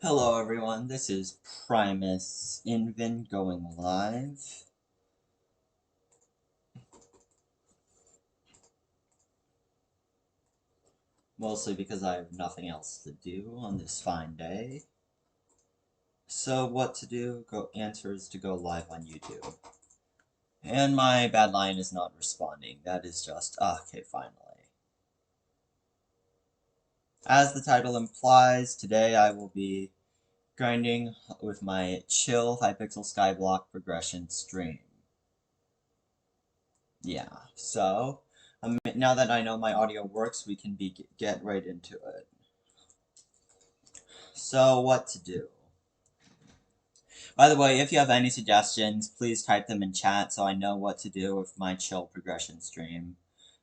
Hello everyone, this is Primus Invin going live. Mostly because I have nothing else to do on this fine day. So what to do? Answer is to go live on YouTube. And my bad line is not responding. That is just okay, finally. As the title implies, today I will be grinding with my chill Hypixel Skyblock progression stream. Yeah, so now that I know my audio works, we can get right into it. So, what to do? By the way, if you have any suggestions, please type them in chat so I know what to do with my chill progression stream.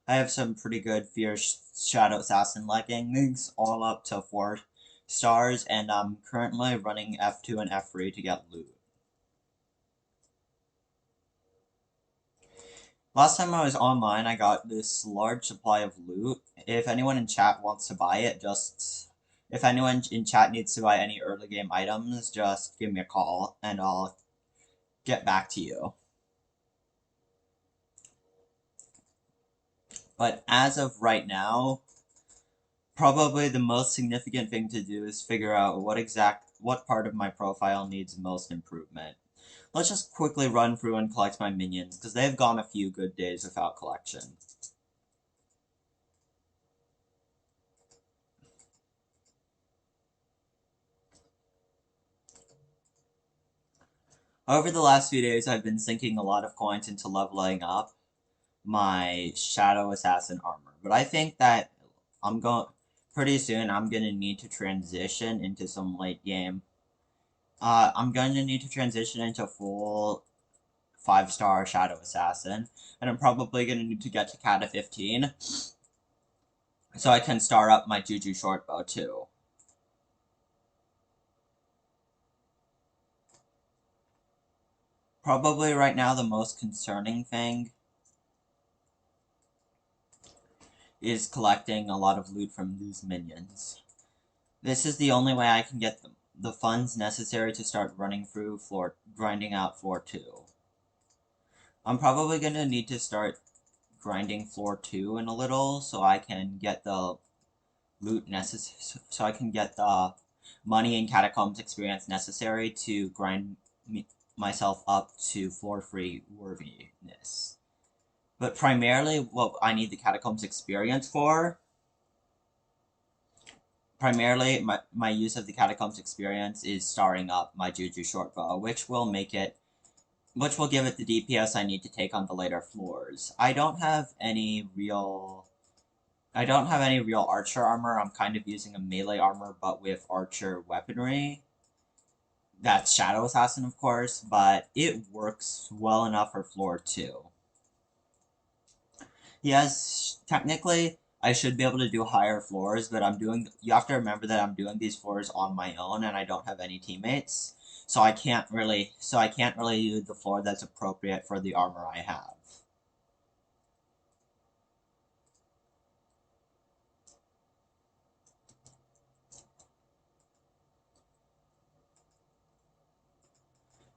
I have some pretty good Fierce Shadow Assassin leggings, all up to 4 stars, and I'm currently running F2 and F3 to get loot. Last time I was online, I got this large supply of loot. If anyone in chat wants to buy it, if anyone in chat needs to buy any early game items, just give me a call and I'll get back to you. But as of right now, probably the most significant thing to do is figure out what part of my profile needs most improvement. Let's just quickly run through and collect my minions, because they've gone a few good days without collection. Over the last few days, I've been sinking a lot of coins into leveling up my Shadow Assassin armor. But I think that pretty soon I'm gonna need to transition into some late game. I'm going to need to transition into full 5-star Shadow Assassin, and I'm probably gonna need to get to Kata 15, so I can star up my Juju Shortbow too. Probably right now the most concerning thing is collecting a lot of loot from these minions. This is the only way I can get the funds necessary to start grinding out floor 2. I'm probably gonna need to start grinding floor 2 in a little so I can get the loot necessary, so I can get the money and catacombs experience necessary to grind myself up to floor 3 worthiness. But primarily what I need the catacombs experience for, primarily my use of the catacombs experience is starring up my Juju Shortbow, which will give it the DPS I need to take on the later floors. I don't have any real archer armor. I'm kind of using a melee armor, but with archer weaponry. That's Shadow Assassin, of course, but it works well enough for floor 2. Yes, technically, I should be able to do higher floors, but you have to remember that I'm doing these floors on my own, and I don't have any teammates, so I can't really do the floor that's appropriate for the armor I have.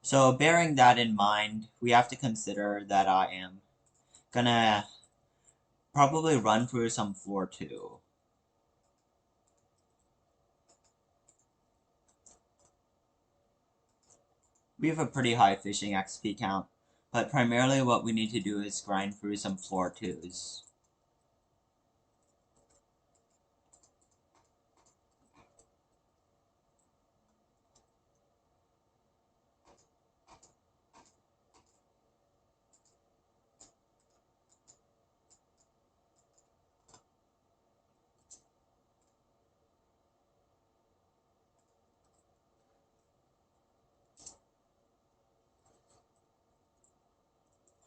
So bearing that in mind, we have to consider that I am gonna probably run through some floor 2. We have a pretty high fishing XP count, but primarily what we need to do is grind through some floor 2s.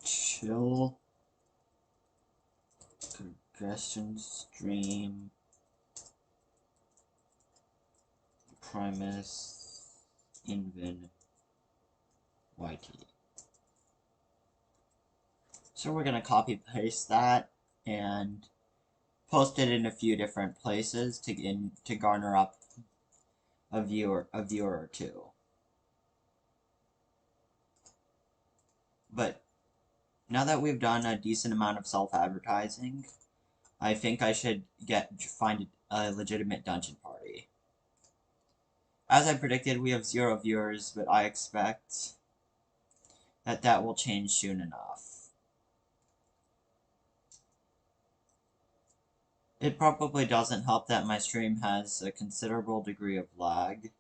Chill progression stream Primus Invin YT. So we're gonna copy paste that and post it in a few different places to garner up a viewer or two. But now that we've done a decent amount of self-advertising, I think I should find a legitimate dungeon party. As I predicted, we have 0 viewers, but I expect that will change soon enough. It probably doesn't help that my stream has a considerable degree of lag.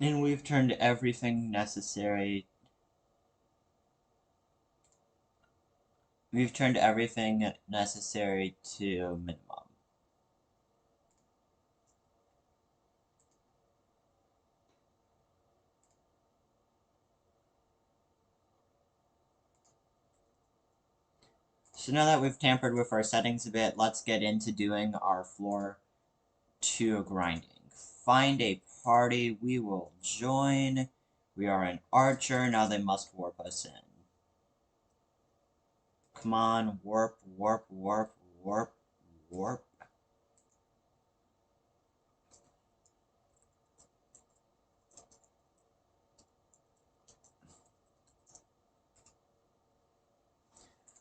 And we've turned everything necessary. We've turned everything necessary to minimum. So now that we've tampered with our settings a bit, let's get into doing our floor 2 grinding. Find a party, we will join. We are an archer, now they must warp us in. Come on, warp, warp, warp, warp, warp.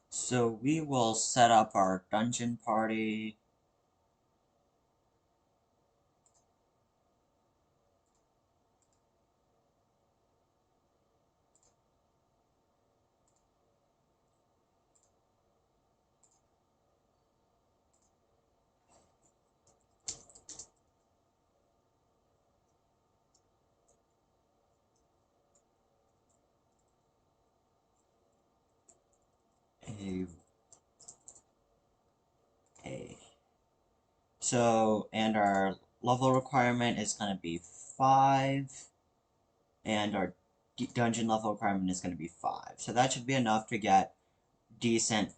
So we will set up our dungeon party. So, and our level requirement is going to be 5, and our dungeon level requirement is going to be 5. So that should be enough to get decent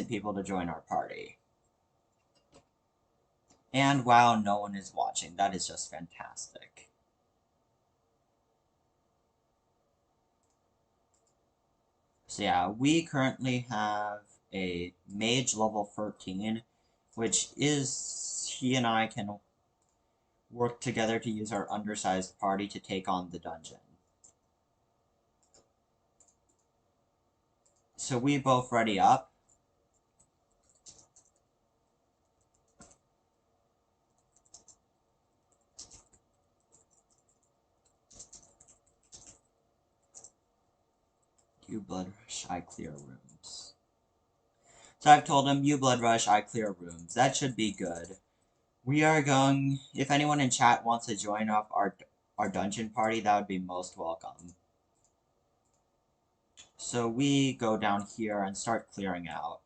people to join our party. And wow, no one is watching. That is just fantastic. So yeah, we currently have a mage level 13, which is he and I can work together to use our undersized party to take on the dungeon. So we both ready up. You blood rush, I clear rooms. So I've told him, you blood rush, I clear rooms. That should be good. We are going, if anyone in chat wants to join up our dungeon party, that would be most welcome. So we go down here and start clearing out.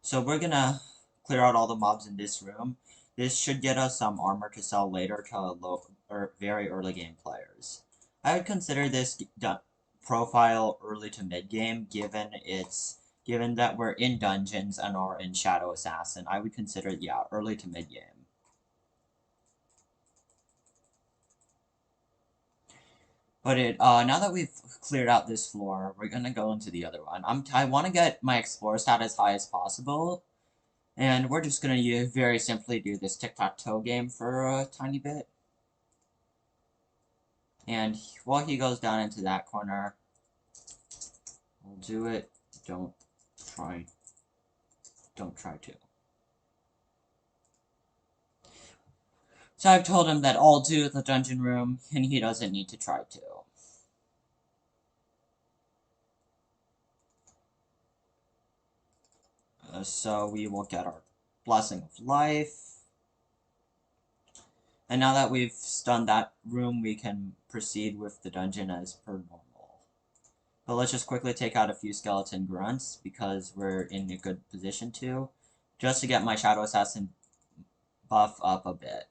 So we're gonna clear out all the mobs in this room. This should get us some armor to sell later to low or very early game players. I would consider this profile early to mid game, given that we're in dungeons and are in Shadow Assassin. I would consider early to mid game. But now that we've cleared out this floor, we're gonna go into the other one. I want to get my explore stat as high as possible, and we're just gonna very simply do this tic-tac-toe game for a tiny bit. And while he goes down into that corner, we'll do it. Don't try to. So I've told him that I'll do the dungeon room, and he doesn't need to try to. So we will get our Blessing of Life. And now that we've done that room, we can proceed with the dungeon as per normal. But let's just quickly take out a few skeleton grunts, because we're in a good position to, just to get my Shadow Assassin buff up a bit.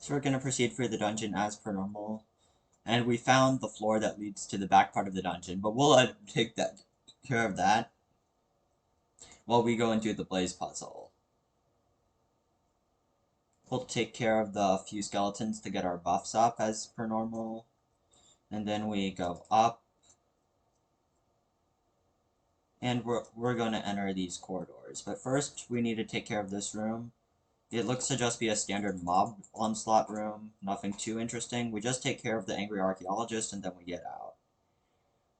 So we're going to proceed through the dungeon as per normal. And we found the floor that leads to the back part of the dungeon, but we'll take care of that while we go and do the blaze puzzle. We'll take care of the few skeletons to get our buffs up as per normal. And then we go up. And we're going to enter these corridors. But first, we need to take care of this room. It looks to just be a standard mob onslaught room. Nothing too interesting. We just take care of the angry archaeologist and then we get out.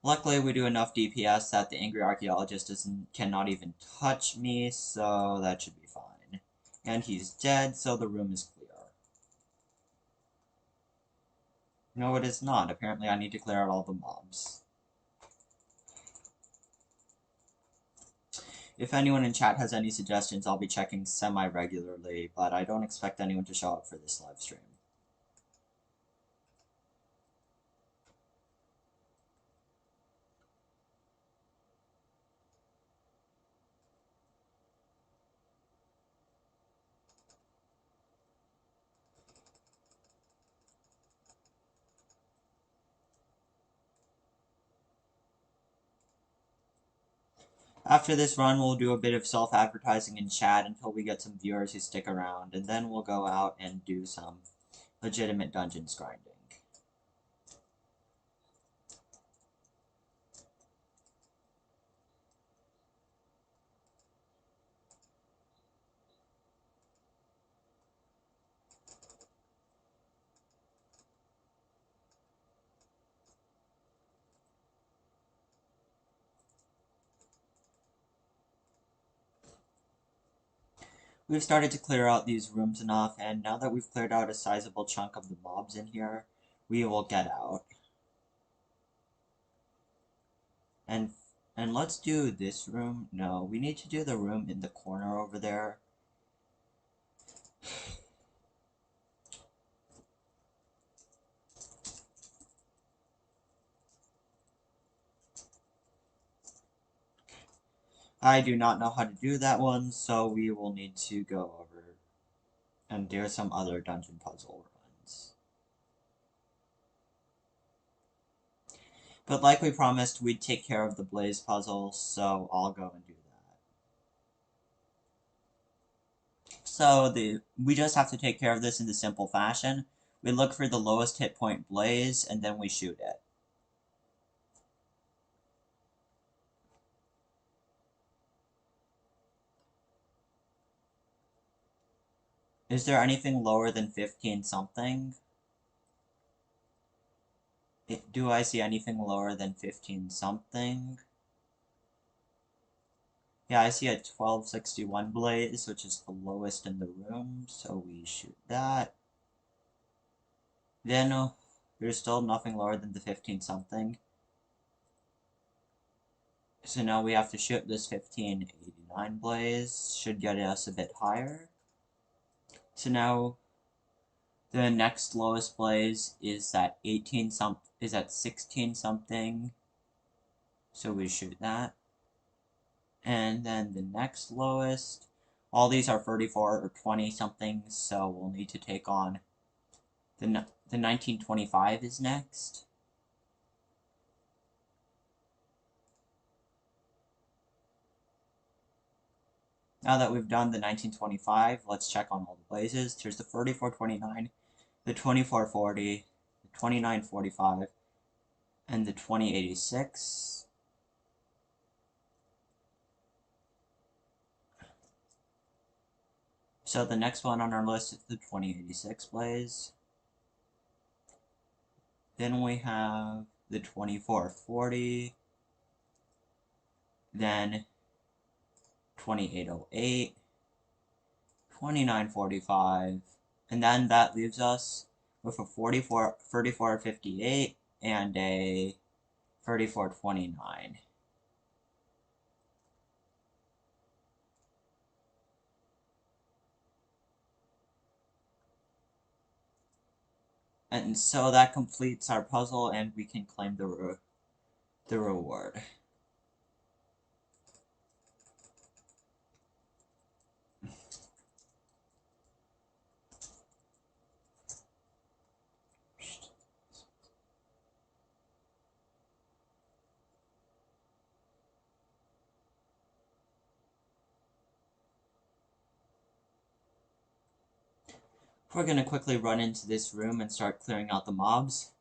Luckily, we do enough DPS that the angry archaeologist cannot even touch me, so that should be fine. And he's dead, so the room is clear. No, it is not. Apparently, I need to clear out all the mobs. If anyone in chat has any suggestions, I'll be checking semi-regularly, but I don't expect anyone to show up for this live stream. After this run, we'll do a bit of self-advertising in chat until we get some viewers who stick around, and then we'll go out and do some legitimate dungeons grinding. We've started to clear out these rooms enough, and now that we've cleared out a sizable chunk of the mobs in here, we will get out. And let's do this room. No, we need to do the room in the corner over there. I do not know how to do that one, so we will need to go over and do some other dungeon puzzle runs. But like we promised, we'd take care of the blaze puzzle, so I'll go and do that. So we just have to take care of this in the simple fashion. We look for the lowest hit point blaze, and then we shoot it. Is there anything lower than 15 something? Do I see anything lower than 15 something? Yeah, I see a 1261 blaze, which is the lowest in the room, so we shoot that. Then there's still nothing lower than the 15 something. So now we have to shoot this 1589 blaze, should get us a bit higher. So now the next lowest blaze is at 16 something. So we shoot that. And then the next lowest, all these are 34 or 20 something, so we'll need to take on the 1925 is next. Now that we've done the 1925, let's check on all the blazes. Here's the 3429, the 2440, the 2945, and the 2086. So the next one on our list is the 2086 blaze. Then we have the 2440, then 2808, 2945, and then that leaves us with a 3458 and a 3429. And so that completes our puzzle, and we can claim the reward. We're gonna quickly run into this room and start clearing out the mobs.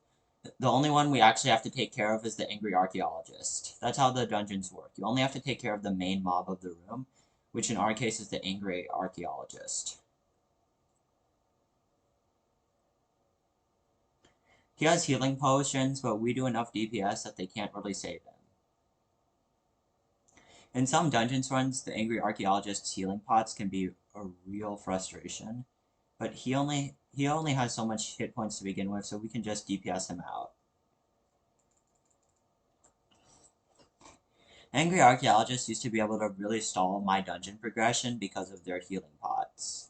The only one we actually have to take care of is the Angry Archaeologist. That's how the dungeons work. You only have to take care of the main mob of the room, which in our case is the Angry Archaeologist. He has healing potions, but we do enough DPS that they can't really save him. In some dungeons runs, the Angry Archaeologist's healing pots can be a real frustration, but he only has so much hit points to begin with, so we can just DPS him out. Angry Archaeologists used to be able to really stall my dungeon progression because of their healing pots.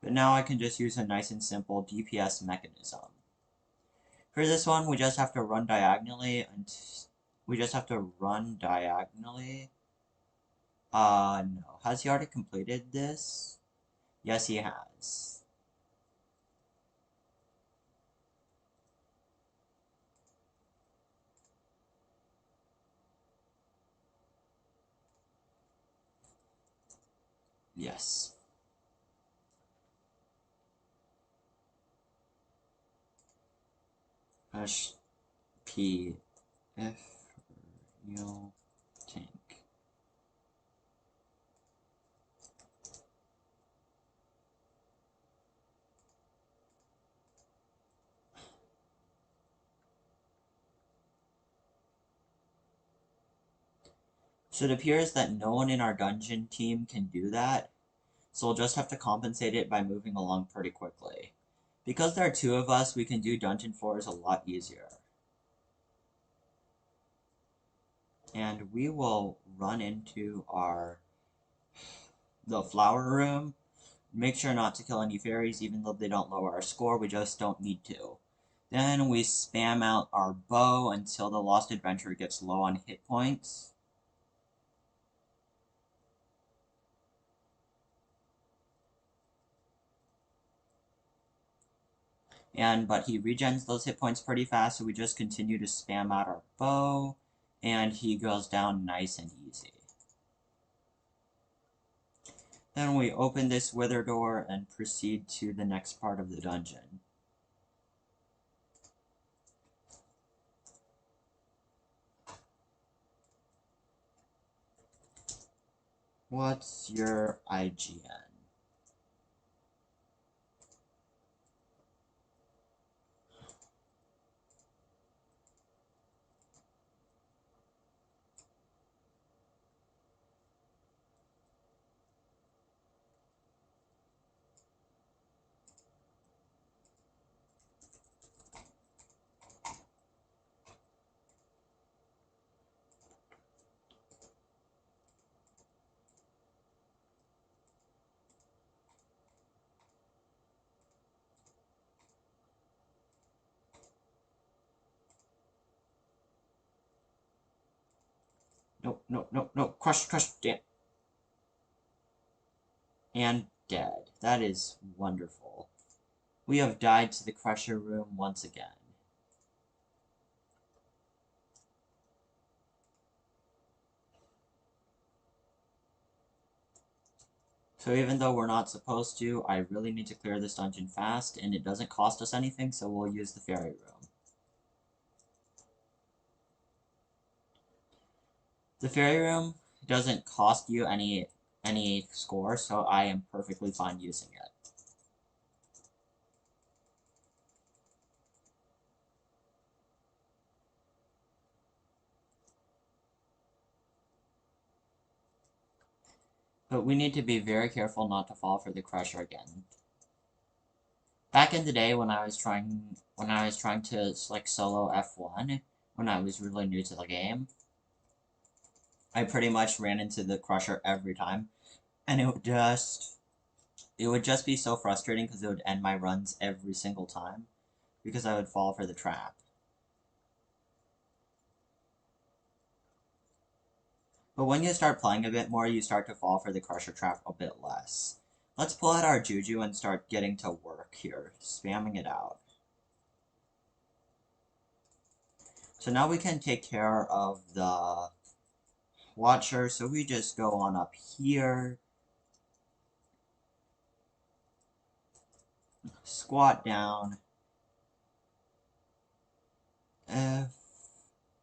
But now I can just use a nice and simple DPS mechanism. For this one, we just have to run diagonally, and no. Has he already completed this? Yes, he has. Yes. Push P F real tank. So it appears that no one in our dungeon team can do that, so we'll just have to compensate it by moving along pretty quickly. Because there are two of us, we can do dungeon floors a lot easier. And we will run into the flower room. Make sure not to kill any fairies, even though they don't lower our score, we just don't need to. Then we spam out our bow until the Lost Adventurer gets low on hit points. But he regens those hit points pretty fast, so we just continue to spam out our bow, and he goes down nice and easy. Then we open this wither door and proceed to the next part of the dungeon. What's your IGN? No. Crush, damn. And dead. That is wonderful. We have died to the Crusher room once again. So even though we're not supposed to, I really need to clear this dungeon fast, and it doesn't cost us anything, so we'll use the fairy room. The fairy room doesn't cost you any score, so I am perfectly fine using it. But we need to be very careful not to fall for the Crusher again. Back in the day when I was trying to like solo F1, when I was really new to the game, I pretty much ran into the Crusher every time, and it would just be so frustrating because it would end my runs every single time because I would fall for the trap. But when you start playing a bit more, you start to fall for the Crusher trap a bit less. Let's pull out our Juju and start getting to work here, spamming it out. So now we can take care of the Watcher, so we just go on up here, squat down, F,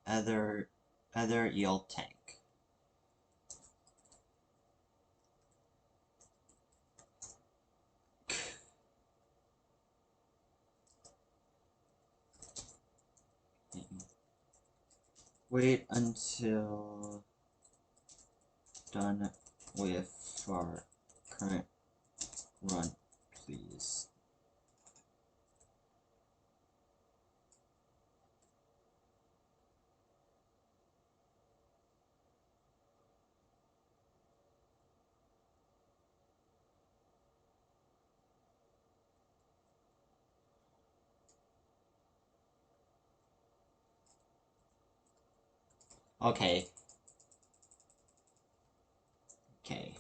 other eel tank. Wait until done with our current run, please. Okay. Okay.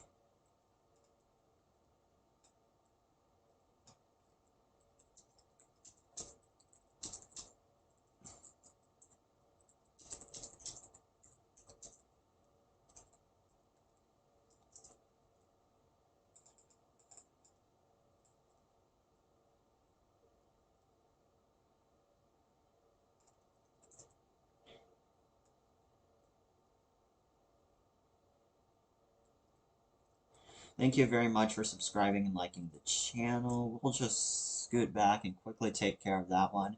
Thank you very much for subscribing and liking the channel. We'll just scoot back and quickly take care of that one.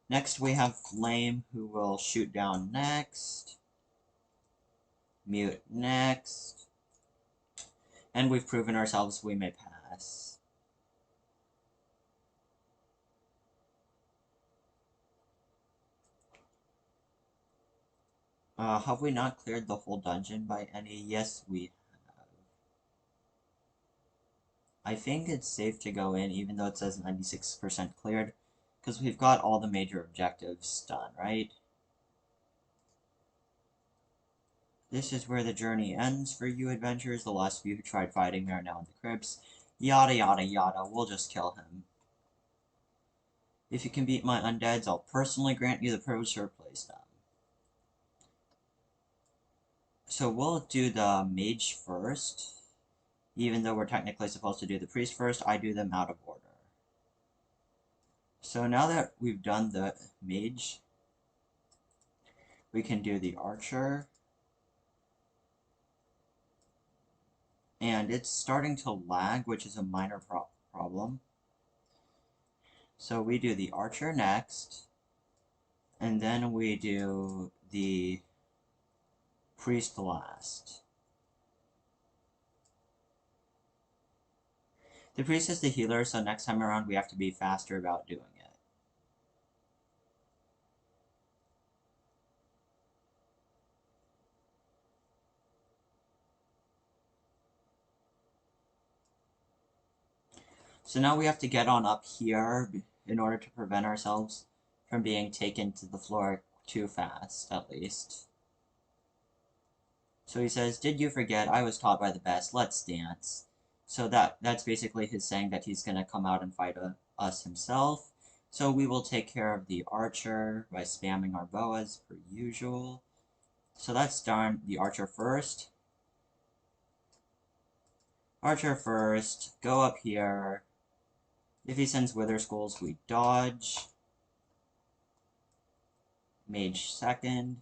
Next we have Flame, who will shoot down next. Mute next. And we've proven ourselves we may pass. Have we not cleared the whole dungeon by any? Yes, we have. I think it's safe to go in, even though it says 96% cleared, because we've got all the major objectives done, right? This is where the journey ends for you adventurers. The last of you who tried fighting me are now in the crypts. Yada yada yada, we'll just kill him. If you can beat my undeads, I'll personally grant you the privilege to replace them. So we'll do the mage first. Even though we're technically supposed to do the priest first, I do them out of order. So now that we've done the mage, we can do the archer. And it's starting to lag, which is a minor problem. So we do the archer next, and then we do the priest last. The priest is the healer, so next time around we have to be faster about doing it. So now we have to get on up here in order to prevent ourselves from being taken to the floor too fast, at least. So he says, "Did you forget? I was taught by the best. Let's dance." So that's basically his saying that he's going to come out and fight us himself. So we will take care of the archer by spamming our bow as per usual. So that's done. The archer first. Archer first. Go up here. If he sends wither skulls, we dodge. Mage second.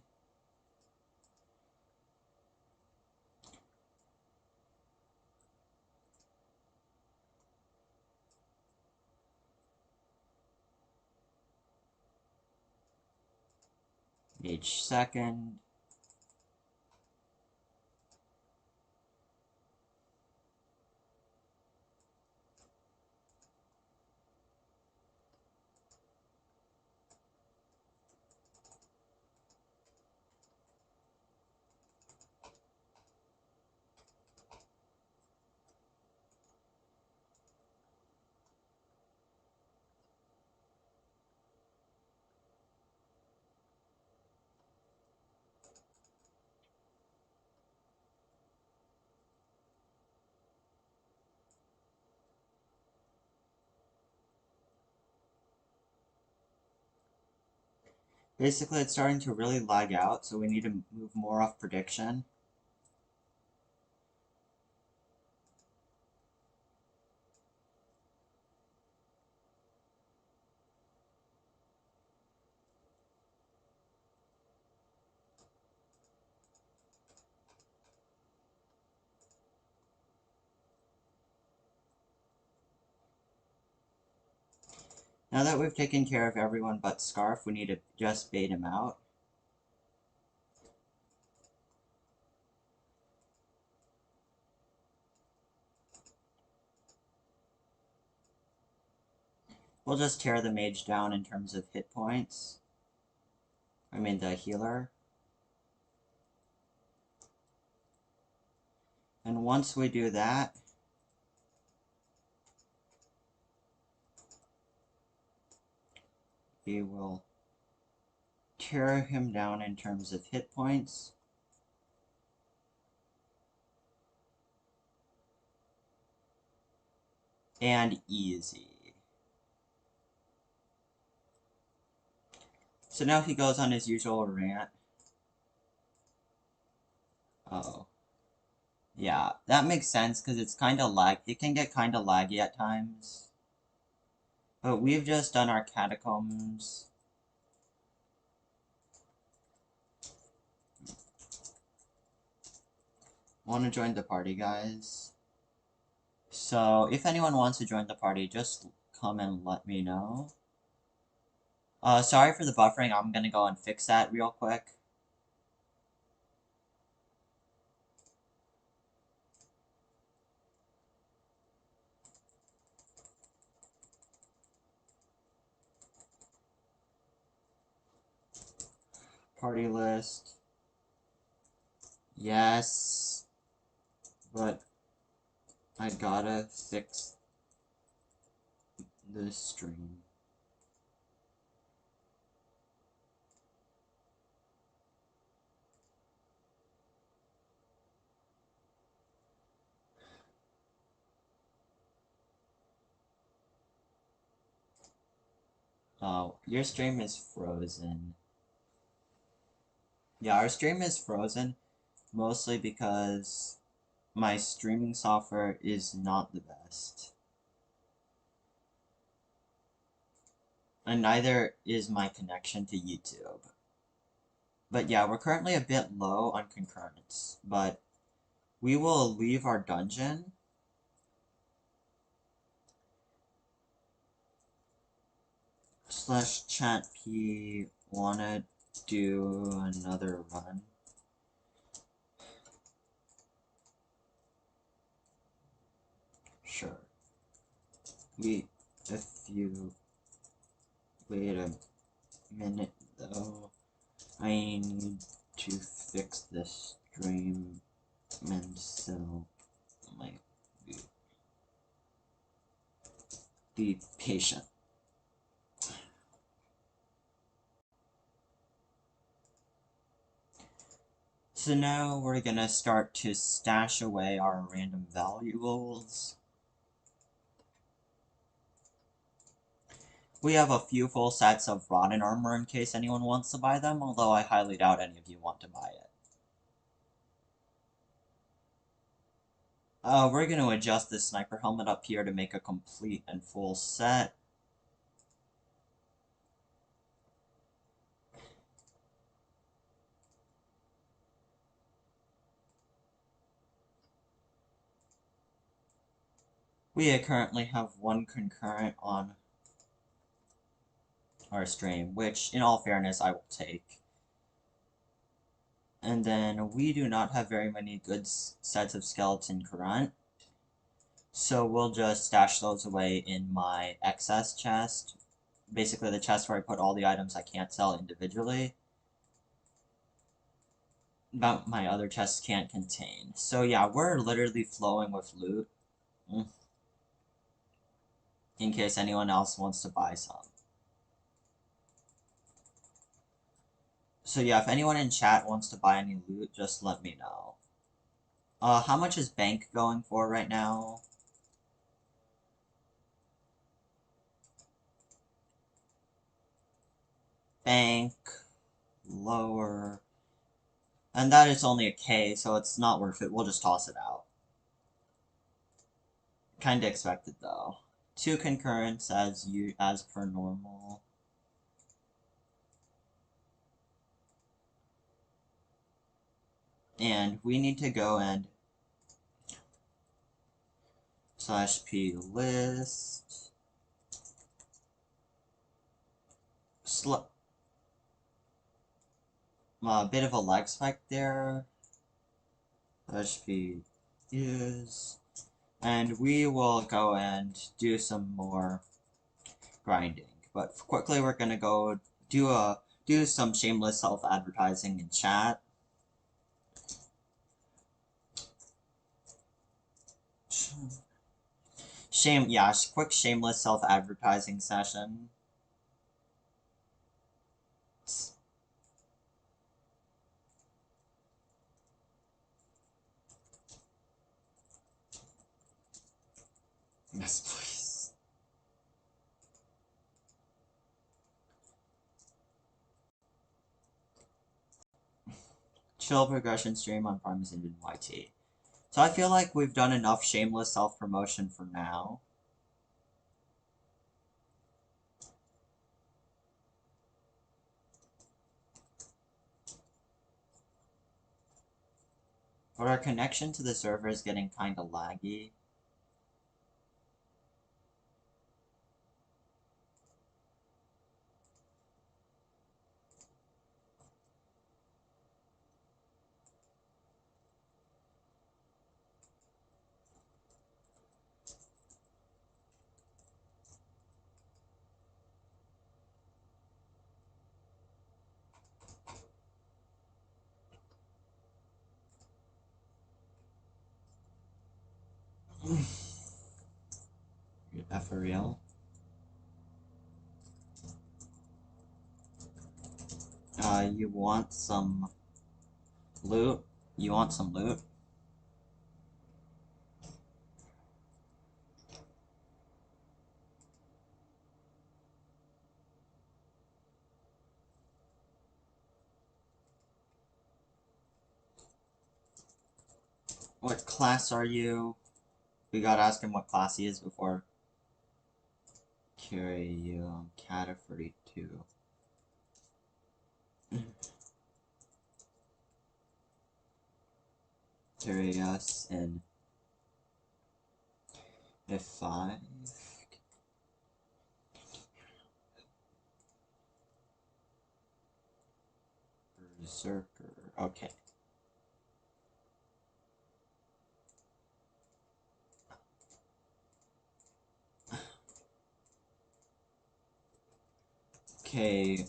Mage second. Basically, it's starting to really lag out, so we need to move more off prediction. Now that we've taken care of everyone but Scarf, we need to just bait him out. We'll just tear the mage down in terms of hit points. I mean the healer. And once we do that, we will tear him down in terms of hit points. And easy. So now he goes on his usual rant. Uh-oh. Yeah, that makes sense because it's kind of it can get kind of laggy at times. But we've just done our catacombs. Want to join the party, guys? So, if anyone wants to join the party, just come and let me know. Sorry for the buffering, I'm gonna go and fix that real quick. Party list. Yes. But I gotta fix this stream. Oh, your stream is frozen. Yeah, our stream is frozen mostly because my streaming software is not the best. And neither is my connection to YouTube. But yeah, we're currently a bit low on concurrence, but we will leave our dungeon. / chat p wanna do another run. Sure. If you wait a minute though, I need to fix this stream and so my be patient. So now we're gonna start to stash away our random valuables. We have a few full sets of rotten armor in case anyone wants to buy them, although I highly doubt any of you want to buy it. We're going to adjust this sniper helmet up here to make a complete and full set. We currently have one concurrent on our stream, which, in all fairness, I will take. And then we do not have very many good sets of skeleton current, so we'll just stash those away in my excess chest. Basically the chest where I put all the items I can't sell individually, but my other chests can't contain. So yeah, we're literally flowing with loot. In case anyone else wants to buy some. So yeah, if anyone in chat wants to buy any loot, just let me know. How much is bank going for right now? Bank, lower. And that is only a K, so it's not worth it. We'll just toss it out. Kinda expected though. 2 concurrents as per normal. And we need to go and /p list a bit of a lag spike there. That should be used. And we will go and do some more grinding. But quickly, we're gonna go do some shameless self-advertising in chat. Quick shameless self-advertising session. Yes, please. Chill progression stream on Primus Invin YT. So I feel like we've done enough shameless self-promotion for now. But our connection to the server is getting kinda laggy. For real? You want some loot? You want some loot? What class are you? We gotta ask him what class he is before. Carry you, Cata 42. Carry us in F5. Berserker. Okay. Okay.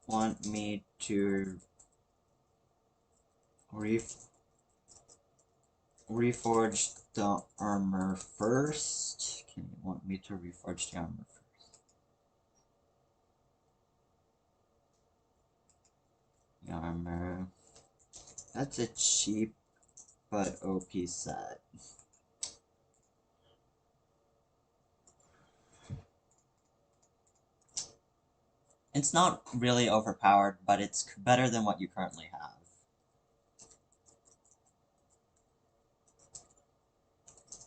Want me to reforge the armor first? Okay, you want me to reforge the armor first? The armor. That's a cheap but OP set. It's not really overpowered, but it's better than what you currently have.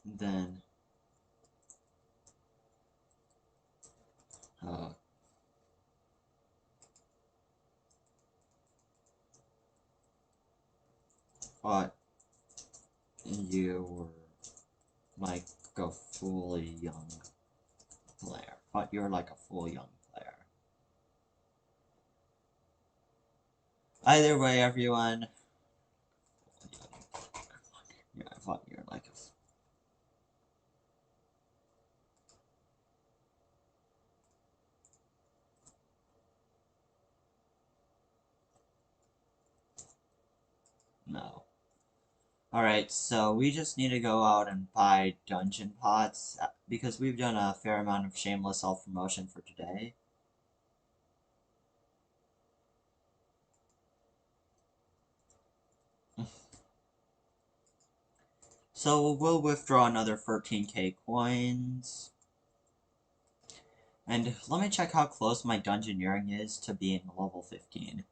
Then thought you were like a fully young player. Thought you were like a full young player. Either way, everyone. Yeah, I thought you were like a. No. Alright, so we just need to go out and buy dungeon pots, because we've done a fair amount of shameless self-promotion for today. So we'll withdraw another 13k coins. And let me check how close my dungeoneering is to being level 15.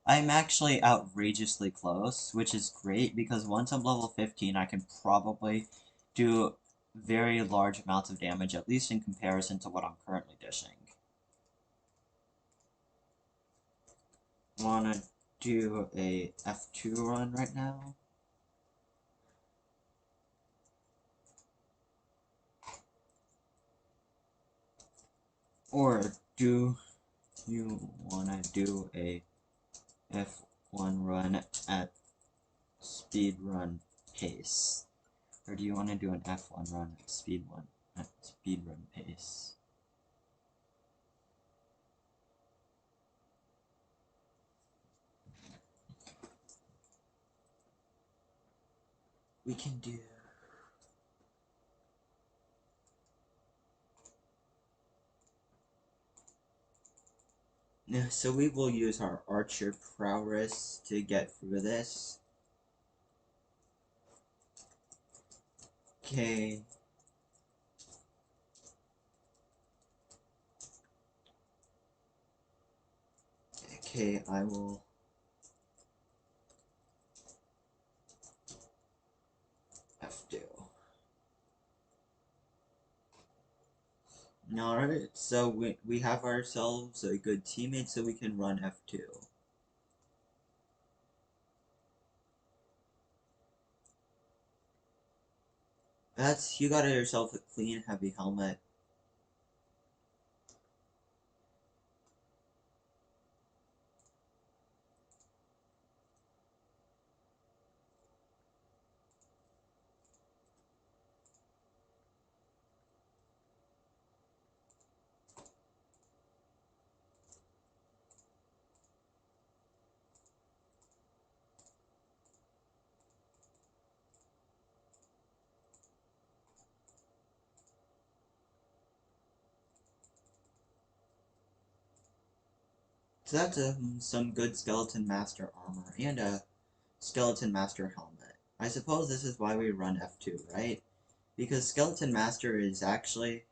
I'm actually outrageously close, which is great, because once I'm level 15, I can probably do very large amounts of damage, at least in comparison to what I'm currently dishing. Wanna do a F2 run right now? Or do You wanna do a F1 run at speed run pace, or do you want to do an F1 run at speed run pace? We can do. Yeah, so we will use our archer prowess to get through this. Okay. Okay, I will F2. Alright, so we have ourselves a good teammate, so we can run F2. You got yourself a clean heavy helmet. So that's some good Skeleton Master armor and a Skeleton Master helmet. I suppose this is why we run F2, right? Because Skeleton Master is actually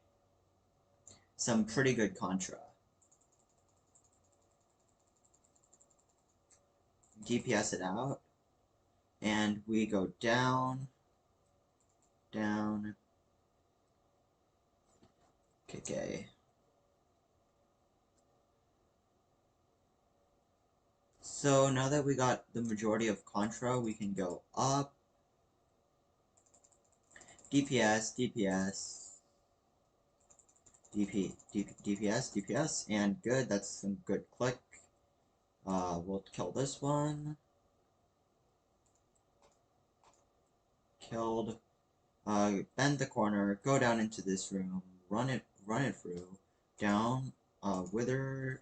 some pretty good contra. DPS it out, and we go down, down, okay. So now that we got the majority of contra, we can go up, DPS, DPS, DPS, DPS, and good, that's some good click. We'll kill this one. Killed. Bend the corner, go down into this room, run it through, down, wither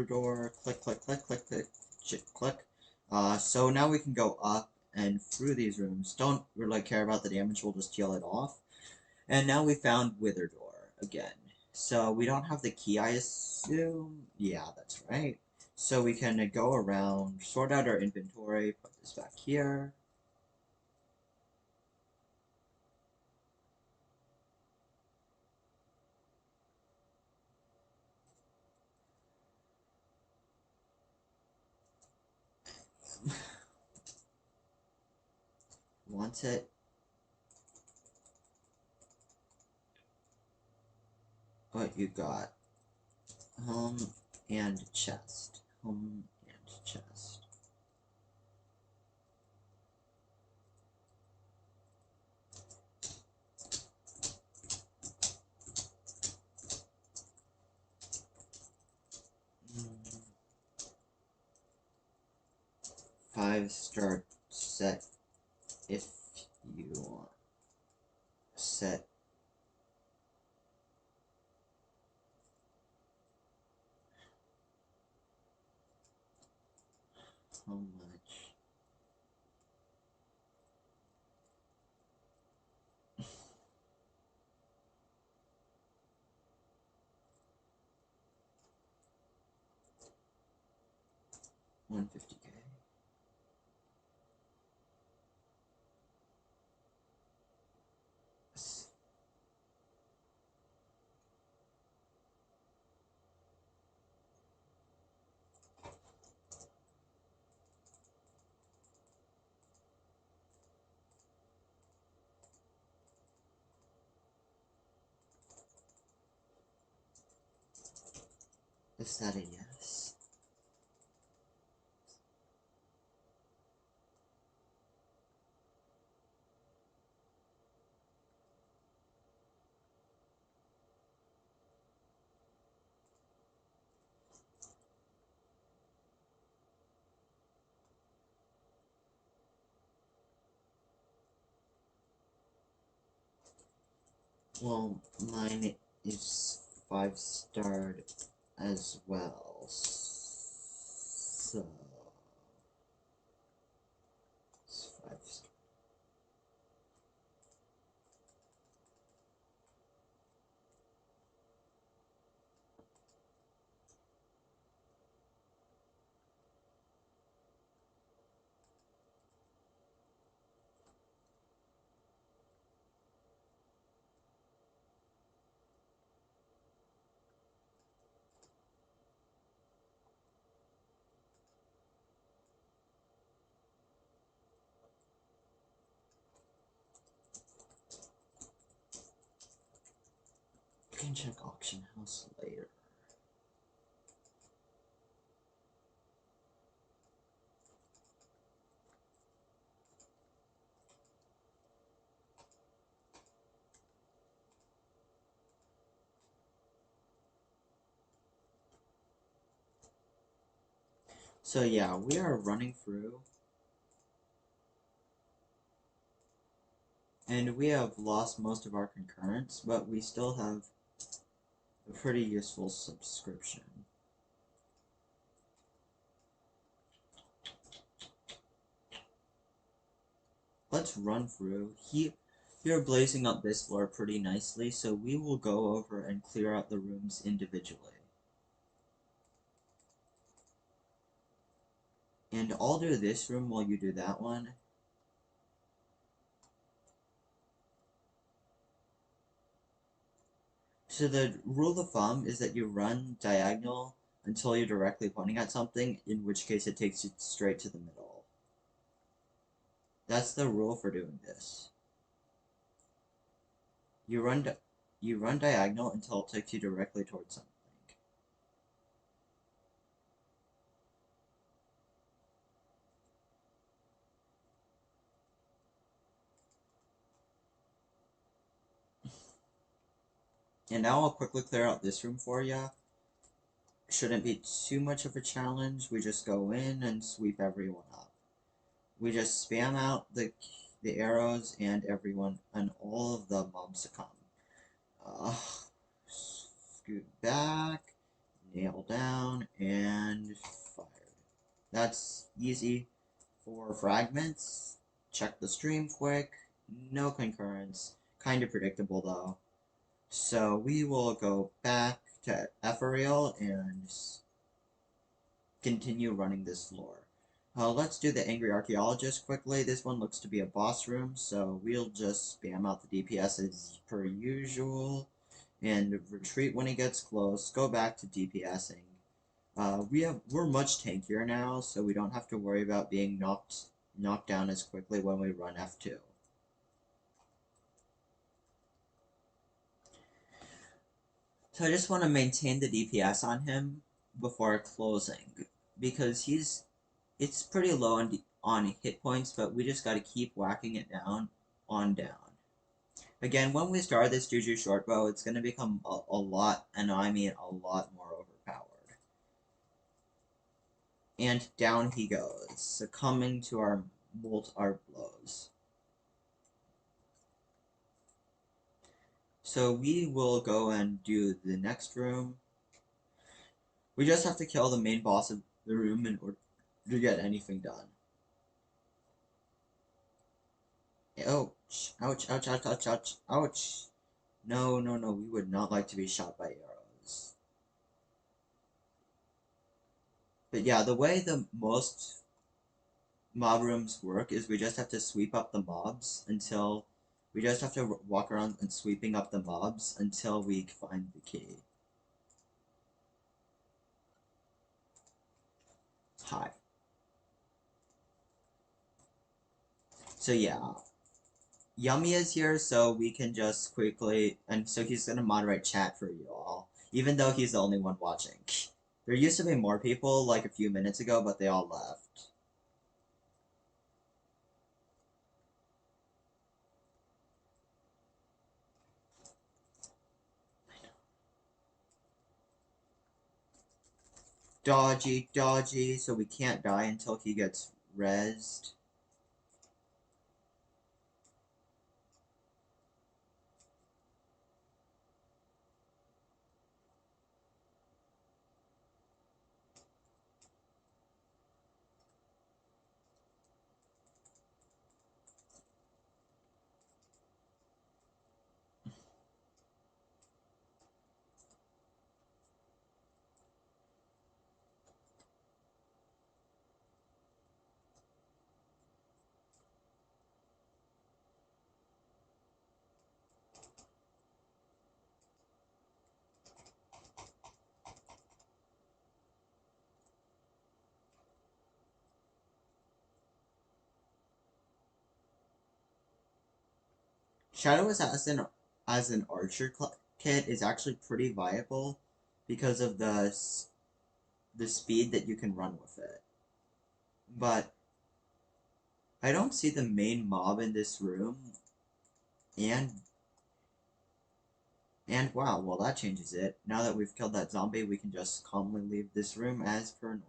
door, click, click, click, click, click, click. So now we can go up and through these rooms. Don't really care about the damage, we'll just heal it off. And now we found wither door again. So we don't have the key, I assume? Yeah, that's right. So we can go around, sort out our inventory, put this back here. Want it? What you got? Home and chest. Home and chest. Mm. 5-star set if you want. Set. How much? $150K. Is that a yes? Well, mine is 5-starred as well. So it's 5-star. You can check auction house later. So yeah, we are running through, and we have lost most of our concurrence, but we still have a pretty useful subscription. Let's run through. You're blazing up this floor pretty nicely, so we will go over and clear out the rooms individually. And I'll do this room while you do that one. So the rule of thumb is that you run diagonal until you're directly pointing at something, in which case it takes you straight to the middle. That's the rule for doing this. You run diagonal until it takes you directly towards something. And now I'll quickly clear out this room for you. Shouldn't be too much of a challenge. We just go in and sweep everyone up. We just spam out the arrows and everyone and all of the mobs succumb. Scoot back, nail down, and fired. That's easy. For fragments, check the stream quick. No concurrence. Kind of predictable though. So we will go back to Ethereal and continue running this floor. Let's do the Angry Archaeologist quickly. This one looks to be a boss room, so we'll just spam out the DPS as per usual and retreat when he gets close. Go back to DPSing. We're much tankier now, so we don't have to worry about being knocked down as quickly when we run F2. So I just want to maintain the DPS on him before closing, because it's pretty low on hit points, but we just got to keep whacking it down. Again, when we start this Juju Shortbow, it's going to become a lot, and I mean a lot more overpowered. And down he goes, succumbing to our blows. So we will go and do the next room. We just have to kill the main boss of the room in order to get anything done. Ouch, ouch, ouch, ouch, ouch, ouch, ouch. No, we would not like to be shot by arrows. But yeah, the way the most mob rooms work is we just have to sweep up the mobs until... We just have to walk around and sweeping up the mobs until we find the key. Hi. So yeah. Yummy is here, so we can just quickly... And so he's gonna moderate chat for you all. Even though he's the only one watching. There used to be more people, like a few minutes ago, but they all left. Dodgy, dodgy, so we can't die until he gets rezzed. Shadow as an archer kit is actually pretty viable because of the speed that you can run with it. But I don't see the main mob in this room, and wow, well that changes it. Now that we've killed that zombie, we can just calmly leave this room as per normal.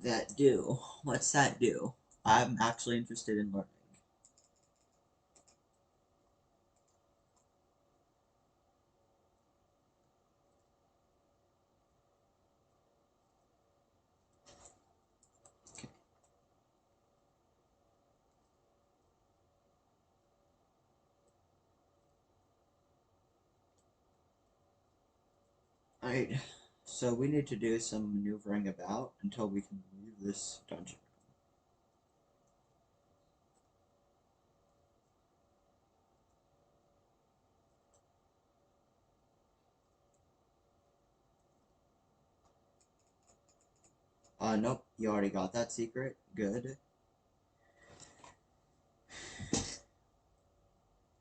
That do? What's that do? I'm actually interested in learning. Okay. Alright, so we need to do some maneuvering about until we can leave this dungeon. Nope, you already got that secret. Good.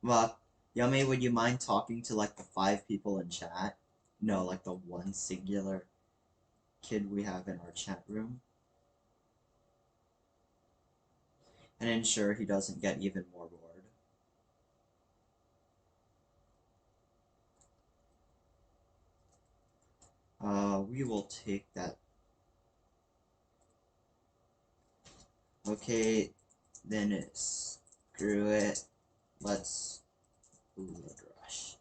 Well, Yummy, would you mind talking to like the 5 people in chat? No, like the one singular kid we have in our chat room. And ensure he doesn't get even more bored. We will take that. Okay, then screw it. Let's blood rush.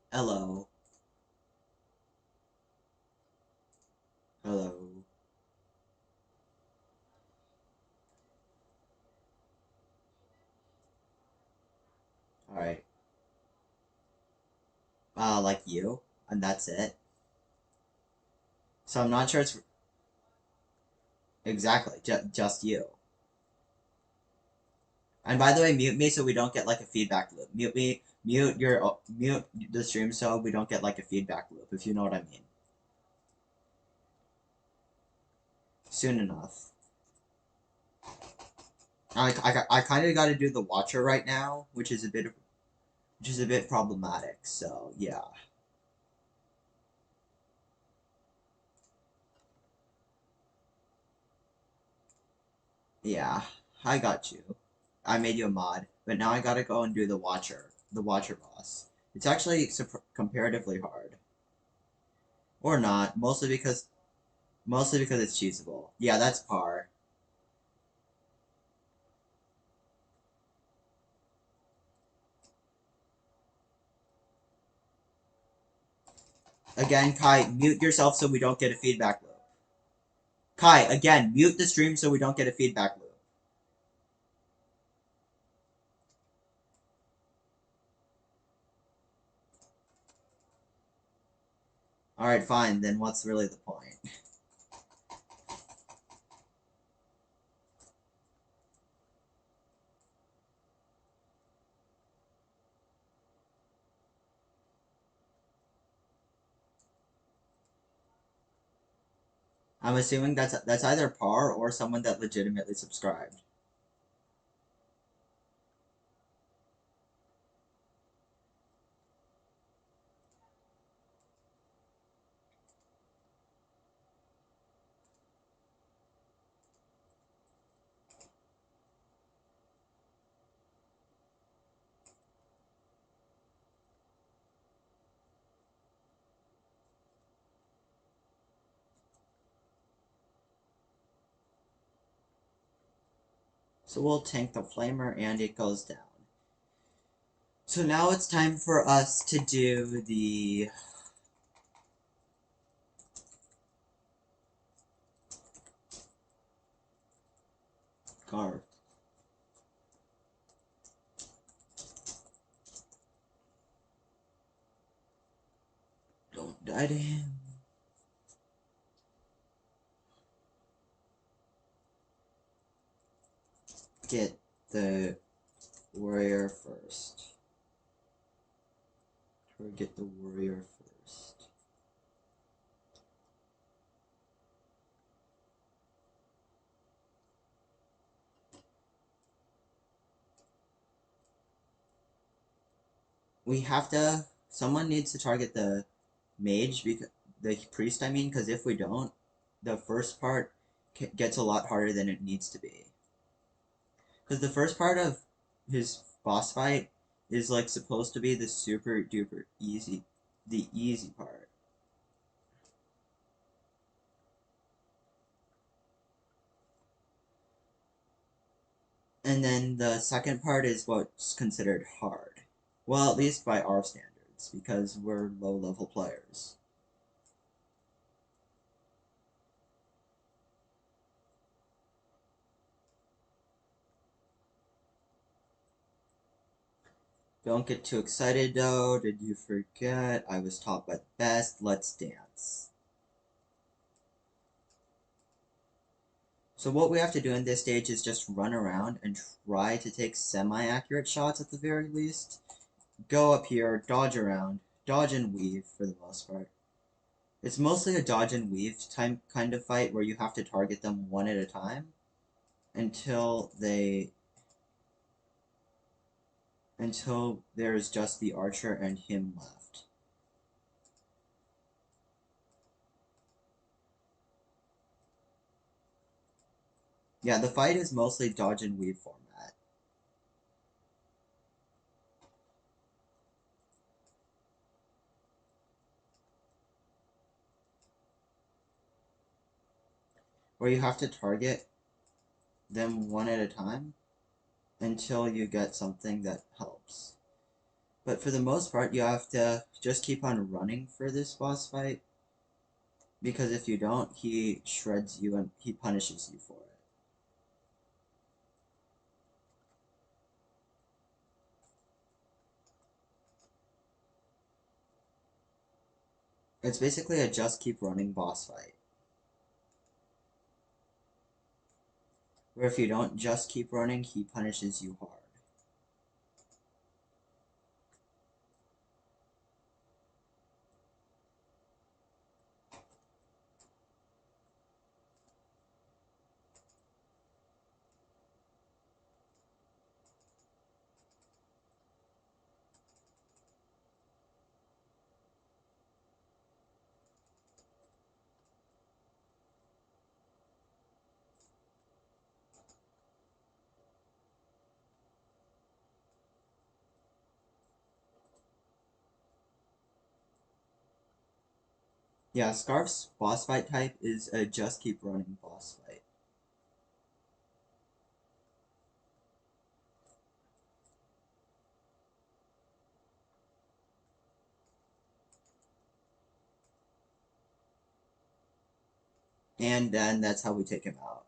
Hello. Hello. Alright. Like you, and that's it. So I'm not sure it's exactly just you. And by the way, mute me so we don't get like a feedback loop. Mute me, mute the stream so we don't get like a feedback loop, if you know what I mean. Soon enough. I kind of got to do the watcher right now, which is a bit problematic. So yeah. Yeah, I got you. I made you a mod, but now I gotta go and do the Watcher boss. It's actually comparatively hard, or not, mostly because it's cheesable. Yeah, that's par. Again, Kai, mute yourself so we don't get a feedback loop. Kai, again, mute the stream so we don't get a feedback loop. Alright, fine, then what's really the point? I'm assuming that's either par or someone that legitimately subscribed. So we'll tank the flamer and it goes down. So now it's time for us to do the Scarf. Don't die to him. Get the warrior first. Or get the warrior first. We have to. Someone needs to target the mage, because the priest. I mean, because if we don't, the first part gets a lot harder than it needs to be. Because the first part of his boss fight is like supposed to be the super duper easy, the easy part. And then the second part is what's considered hard. Well, at least by our standards, because we're low-level players. Don't get too excited though. Did you forget? I was taught by the best. Let's dance. So what we have to do in this stage is just run around and try to take semi-accurate shots at the very least. Go up here, dodge around, dodge and weave for the most part. It's mostly a dodge and weave time kind of fight where you have to target them one at a time until there's just the archer and him left. Yeah, the fight is mostly dodge and weave format. Where you have to target them one at a time until you get something that helps. But for the most part, you have to just keep on running for this boss fight, because if you don't, he shreds you and he punishes you for it. It's basically a just keep running boss fight, where if you don't just keep running, he punishes you hard. Yeah, Scarf's boss fight type is a just keep running boss fight. And then that's how we take him out.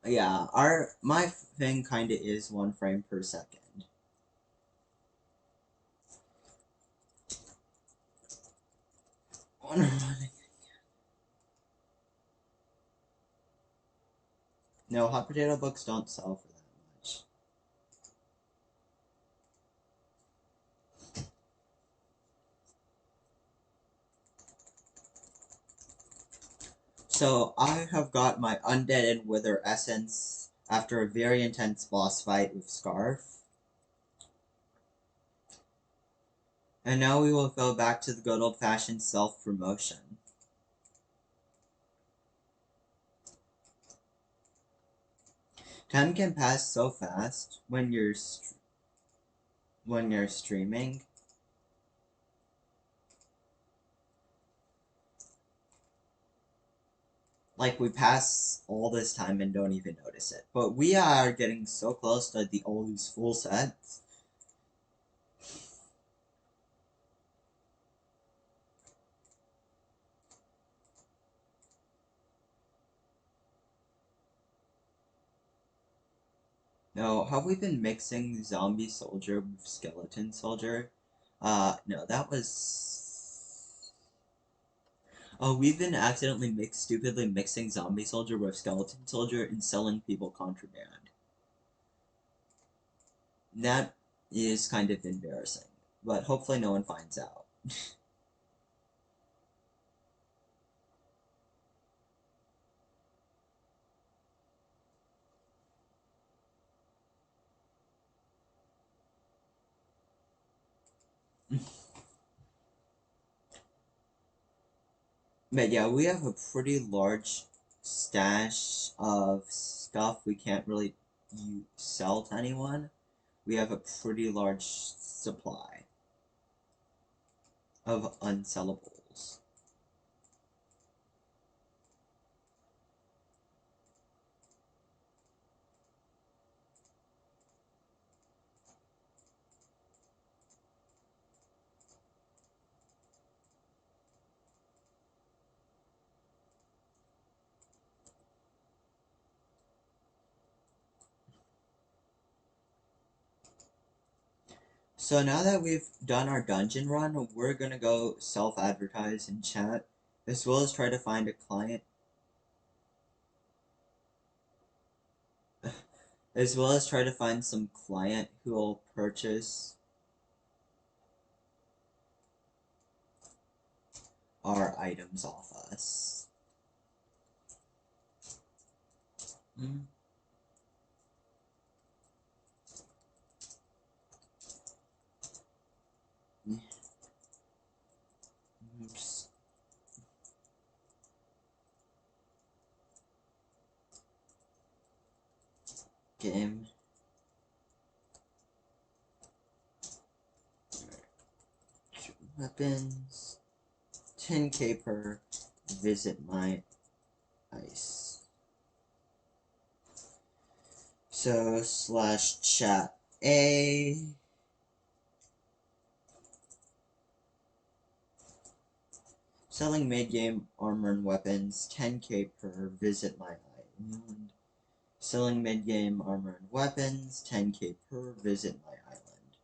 Yeah, my thing kinda is 1 frame per second. No, hot potato books don't sell for that much. So I have got my Undead and Wither essence after a very intense boss fight with Scarf. And now we will go back to the good old-fashioned self-promotion. Time can pass so fast when you're streaming. Like, we pass all this time and don't even notice it. But we are getting so close to all these full sets. No, have we been mixing zombie soldier with skeleton soldier? No, that was... Oh, we've been accidentally stupidly mixing zombie soldier with skeleton soldier and selling people contraband. That is kind of embarrassing, but hopefully no one finds out. But yeah, we have a pretty large stash of stuff we can't really sell to anyone. We have a pretty large supply of unsellables. So now that we've done our dungeon run, we're gonna go self-advertise in chat, as well as try to find a client, as well as try to find some client who will purchase our items off us. Mm. Oops. Game. Weapons. 10k per visit my ice. So slash chat A. Selling mid-game armor and weapons, 10k per visit my island. Selling mid-game armor and weapons, 10k per visit my island.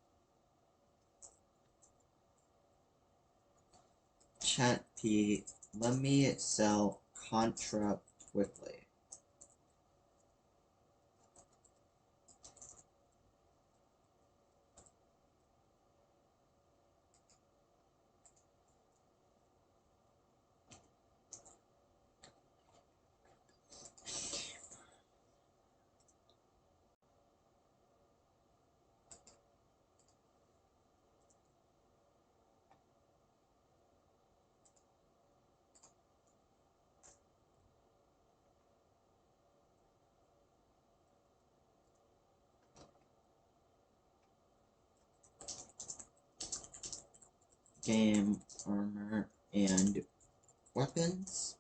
Chat P, let me sell Contra quickly. Game, armor, and weapons.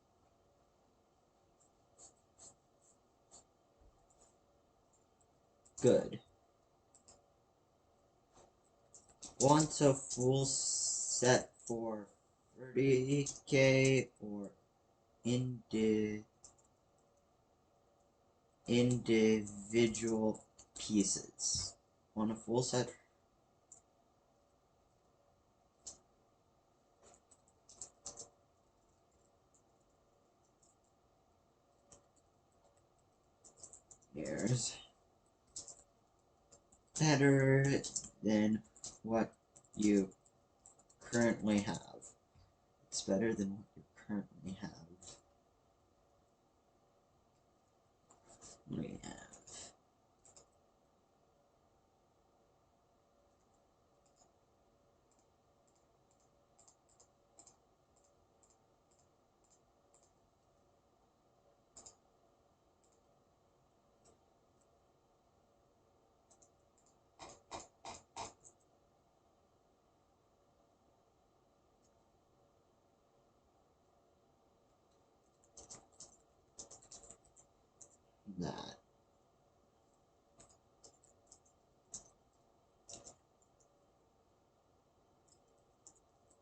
Good. Want a full set for 30k or individual pieces? Want a full set? Here's better than what you currently have. It's better than what you currently have. We have that.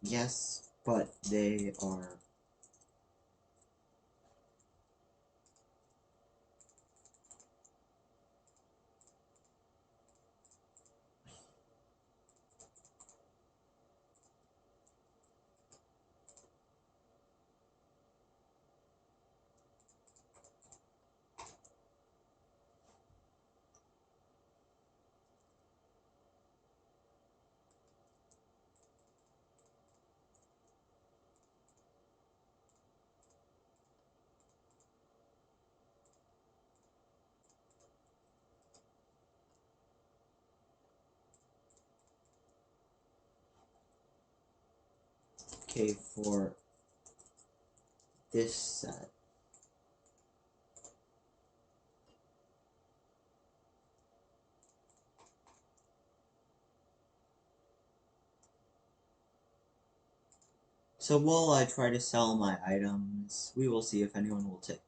Yes, but they are Okay, for this set. So while I try to sell my items, we will see if anyone will take them.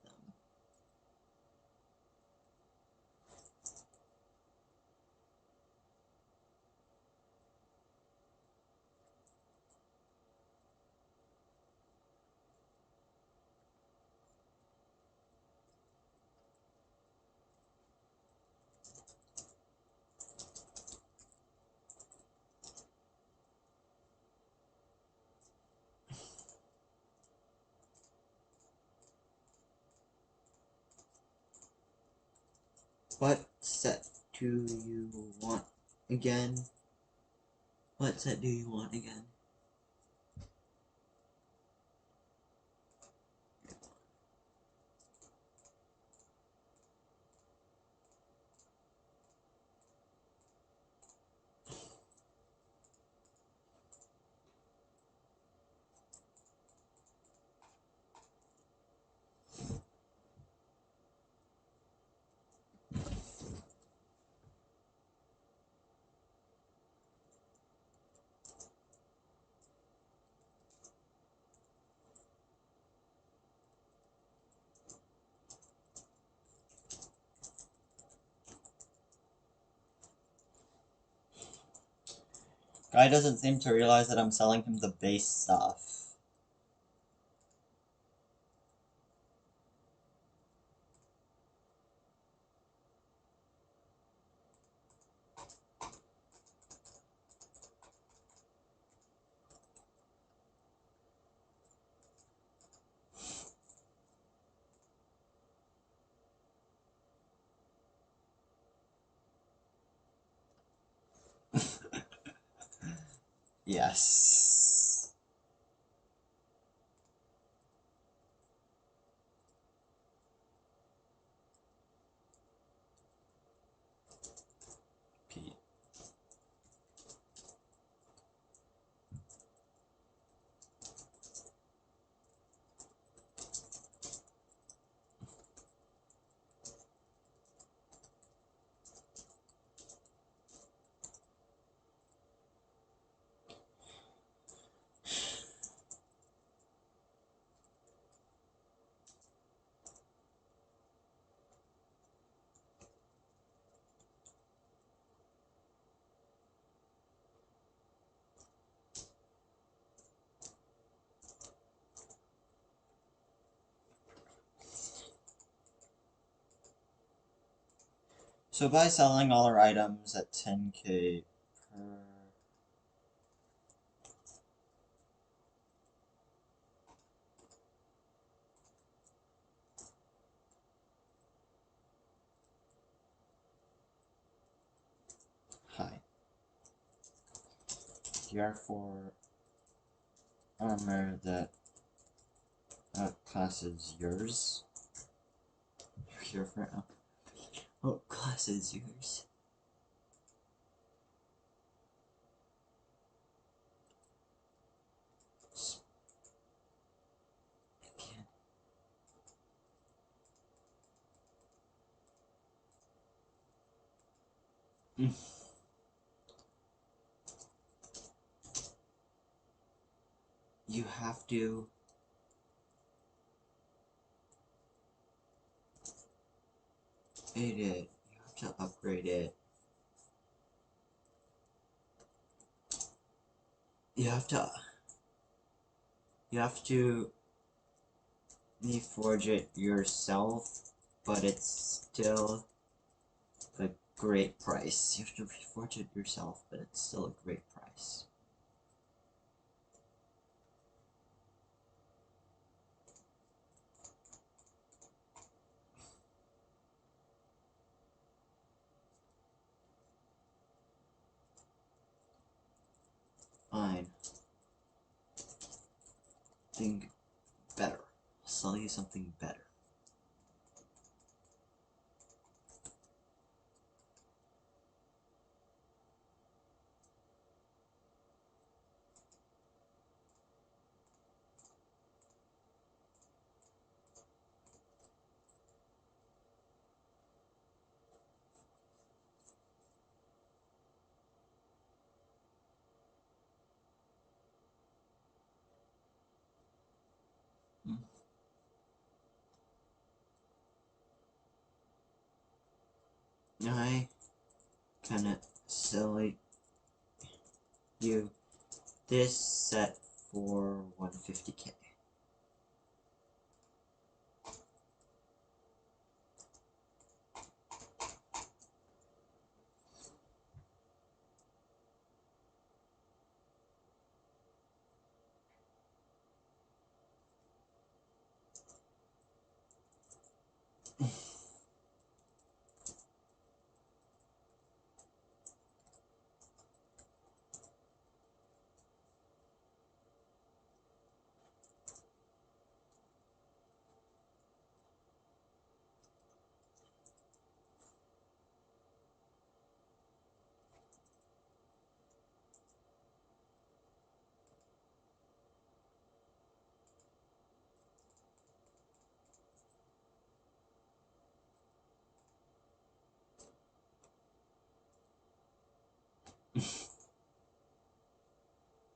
What set do you want again? What set do you want again? Guy doesn't seem to realize that I'm selling him the base stuff. Yes. P. So by selling all our items at 10k per... Hi. Here for armor that class is yours. Here for what class is yours? You have to upgrade it. You have to upgrade it. You have to reforge it yourself, but it's still a great price. You have to reforge it yourself, but it's still a great price. Fine. Think better. I'll sell you something better. I can sell you this set for 150k.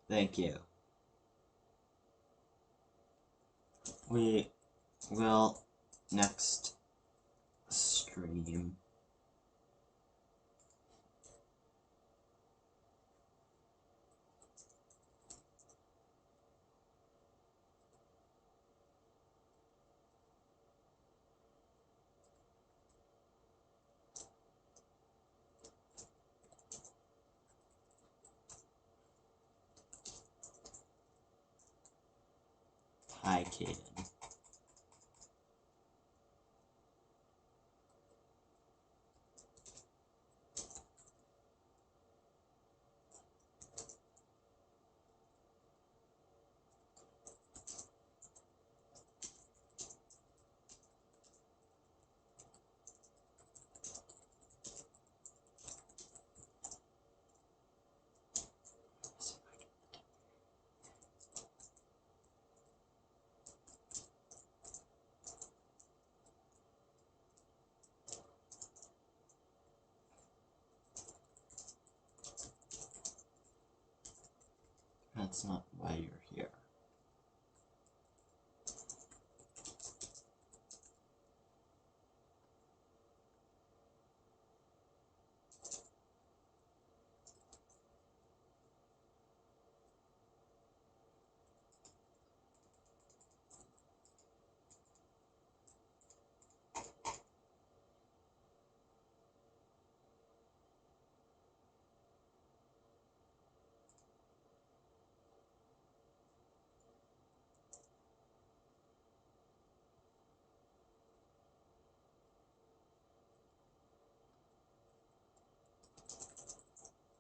Thank you. We will next stream. Hi, Kaden. That's not why you're here.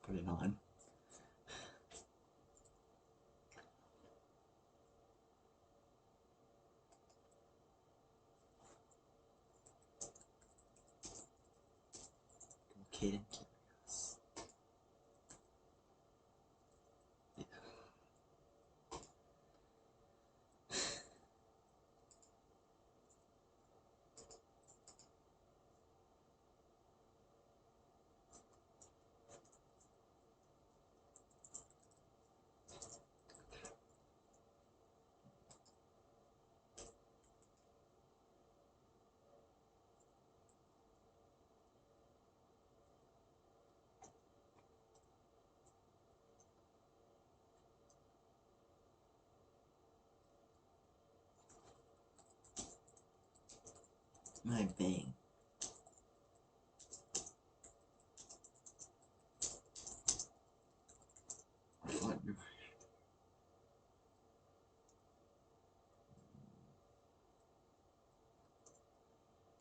Put it on. Kaden Curious. My bang.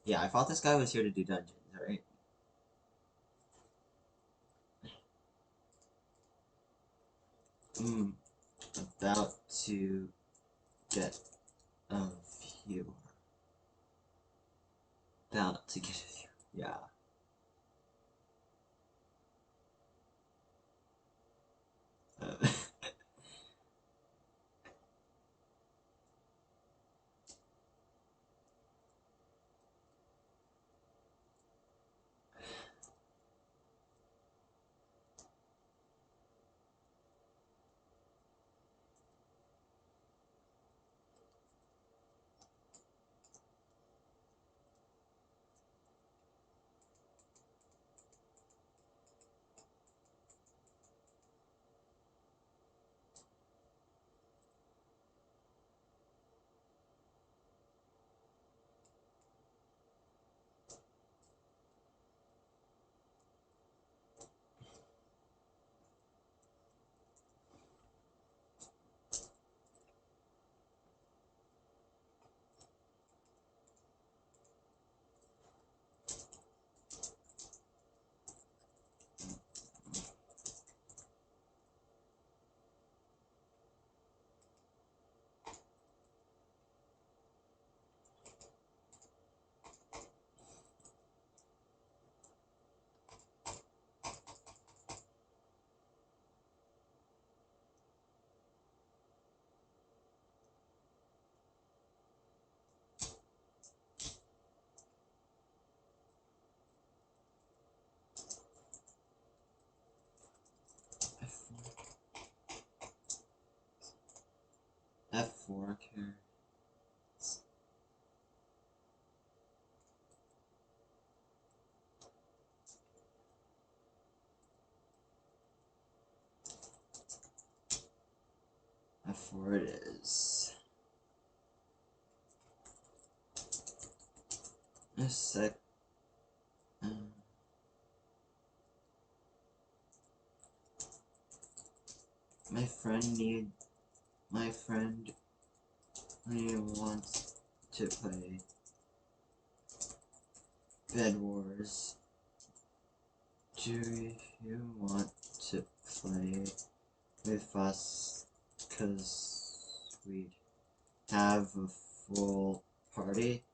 Yeah, I thought this guy was here to do dungeons, right? About to get a viewer. About to get a viewer. Yeah. 4 carrots. F4 it is. A sec. My friend wants to play Bed Wars. Do you want to play with us? 'Cause we'd have a full party.